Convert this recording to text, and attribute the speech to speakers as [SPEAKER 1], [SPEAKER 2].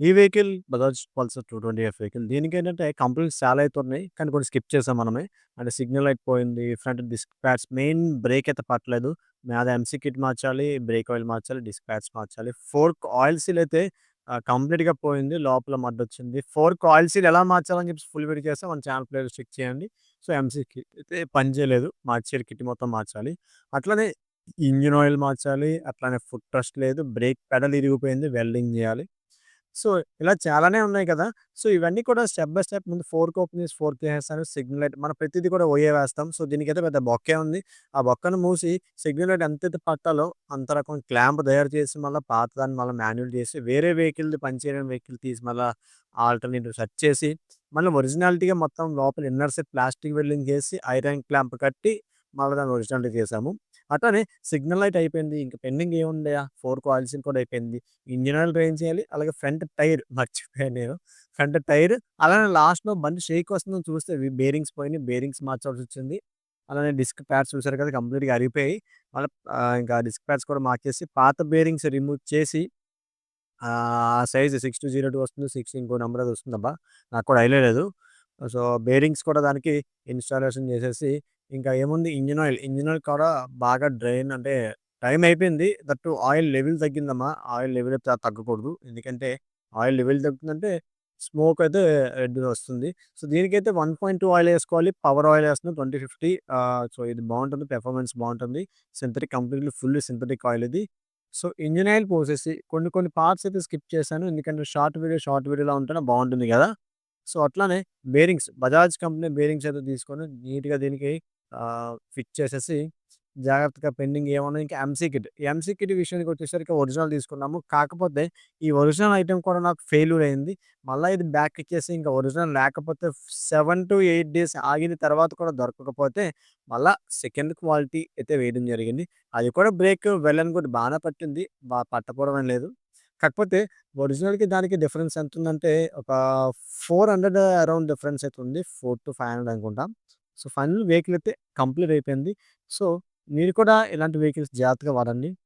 [SPEAKER 1] ఈ vehicle Bajaj Pulsar 220ఎఫ్ vehicle. దీనికేంటంటే కంప్లెయింట్స్ చాలా అయితే ఉన్నాయి. కానీ కొన్ని స్కిప్ చేసాం మనమే. అంటే సిగ్నల్ లైట్ పోయింది. Front disc pads main brake అయితే పట్టలేదు. అది ఎంసీ కిట్ మార్చాలి, బ్రేక్ ఆయిల్ మార్చాలి, డిస్క్ ప్యాడ్స్ మార్చాలి. ఫోర్క్ ఆయిల్ సీల్ అయితే కంప్లీట్‌గా పోయింది. లోపల మడ్డొచ్చింది. ఫోర్క్ ఆయిల్ సీల్ ఎలా మార్చాలని చెప్పేసి ఫుల్ వీడియో చేశా. మన ఛానల్ ప్లేలిస్ట్ చెక్ చేయండి. సో, ఎంసీ కిట్ అయితే పని చేయలేదు. మార్చేయాలి, కిట్ మొత్తం మార్చాలి. అట్లనే ఇంజిన్ ఆయిల్ మార్చాలి. అట్లానే ఫుట్ ట్రస్ట్ లేదు. బ్రేక్ పెడల్ ఇరిగిపోయింది. వెల్డింగ్ చేయాలి. సో, ఇలా చాలానే ఉన్నాయి కదా! సో, ఇవన్నీ కూడా స్టెప్ బై స్టెప్ ముందు ఫోర్క్ ఓపెన్ చేసి ఫోర్క్ ఏసేస్తాను. సిగ్నల్ లైట్ మనం ప్రతీది కూడా ఓఏ వేస్తాం. సో, దీనికైతే పెద్ద బొక్కే ఉంది. ఆ బొక్కను మూసి సిగ్నల్ లైట్ ఎంతైతే పట్టాలో అంత రకం క్లాంప్ తయారు చేసి మళ్ళా పాతదాన్ని మళ్ళా మాన్యువల్ చేసి వేరే వెహికల్‌ది పనిచేయని వెహికల్ తీసి మళ్ళా ఆల్టర్‌నేటివ్ సెట్ చేసి మళ్ళీ ఒరిజినాలిటీగా మొత్తం లోపల ఇన్నర్ సెట్ ప్లాస్టిక్ వెల్డింగ్ చేసి ఐరన్ క్లాంప్ కట్టి మళ్ళా దాన్ని ఒరిజినాలిటీ చేసాము. అట్లనే సిగ్నల్ లైట్ అయిపోయింది. ఇంక పెండింగ్ ఏముంది? ఫోర్క్ ఆయిల్ సీల్ కూడా అయిపోయింది. ఇంజిన్ ఆయిల్ డ్రైన్ చేయాలి. అలాగే ఫ్రంట్ టైర్ మర్చిపోయాను నేను. ఫ్రంట్ టైర్ అలానే లాస్ట్‌లో బండి షేక్ వస్తుందని చూస్తే బేరింగ్స్ పోయినాయి. బేరింగ్స్ మార్చాల్సొచ్చింది. అలానే డిస్క్ ప్యాడ్స్ చూసారు కదా! కంప్లీట్‌గా అరిగిపోయాయి. మళ్ళా ఇంకా డిస్క్ ప్యాడ్స్ కూడా మార్చేసి పాత బేరింగ్స్ రిమూవ్ చేసి సైజ్ 6202 వస్తుంది. 6 ఇంకో నంబర్ ఏదో వస్తుందబ్బా! నాకు కూడా ఐడియా లేదు. సో, బేరింగ్స్ కూడా దానికి ఇన్‌స్టాలేషన్ చేసేసి ఇంకా ఏముంది ఇంజిన్ ఆయిల్ కూడా బాగా డ్రైన్ అంటే టైం అయిపోయింది. దట్ టూ ఆయిల్ లెవెల్ తగ్గిందమ్మా. ఆయిల్ లెవెల్ అయితే తగ్గకూడదు. ఎందుకంటే ఆయిల్ లెవెల్ తగ్గుతుందంటే స్మోక్ అయితే రెడ్‌గా వస్తుంది. సో, దీనికైతే 1.2 ఆయిల్ ఏసుకోవాలి. పవర్ ఆయిల్ ఏస్తున్నాం 2050 సో, ఇది బావుంటుంది. పెర్ఫార్మన్స్ బావుంటుంది. Synthetic completely fully synthetic oil ఇది. సో, ఇంజిన్ ఆయిల్ పోసేసి కొన్ని కొన్ని పార్ట్స్ అయితే స్కిప్ చేశాను. ఎందుకంటే షార్ట్ వీడియోలా ఉంటేనే బావుంటుంది గదా! సో, అట్లానే బజాజ్ కంపెనీ బేరింగ్స్ అయితే తీసుకొని నీట్‌గా దీనికి ఫిట్ చేసేసి జాగ్రత్తగా పెండింగ్ ఏమన్నా ఇంకా ఎంసీ కిట్ విషయానికొచ్చేసరికి ఒరిజినల్ తీసుకున్నాము. కాకపోతే ఈ ఒరిజినల్ ఐటెమ్ కూడా నాకు ఫెయిల్యూర్ అయింది. మళ్ళా ఇది బ్యాక్ ఇచ్చేసి ఇంకా ఒరిజినల్ లేకపోతే 7-8 డేస్ ఆగిన తర్వాత కూడా దొరకకపోతే మళ్ళా సెకండ్ క్వాలిటీ అయితే వేయడం జరిగింది. అది కూడా బ్రేక్ వెల్ అండ్ గుడ్ బానే పట్టింది. పట్టకపోవడం ఏం లేదు. కాకపోతే ఒరిజినల్‌కి దానికి డిఫరెన్స్ ఎంతుందంటే ఒక 400 అరౌండ్ డిఫరెన్స్ అయితే ఉంది. 400-500 అనుకుంటా. సో, ఫైనల్ వెహికల్ అయితే కంప్లీట్ అయిపోయింది. సో, మీరు కూడా ఇలాంటి వెహికల్స్ జాగ్రత్తగా వాడండి.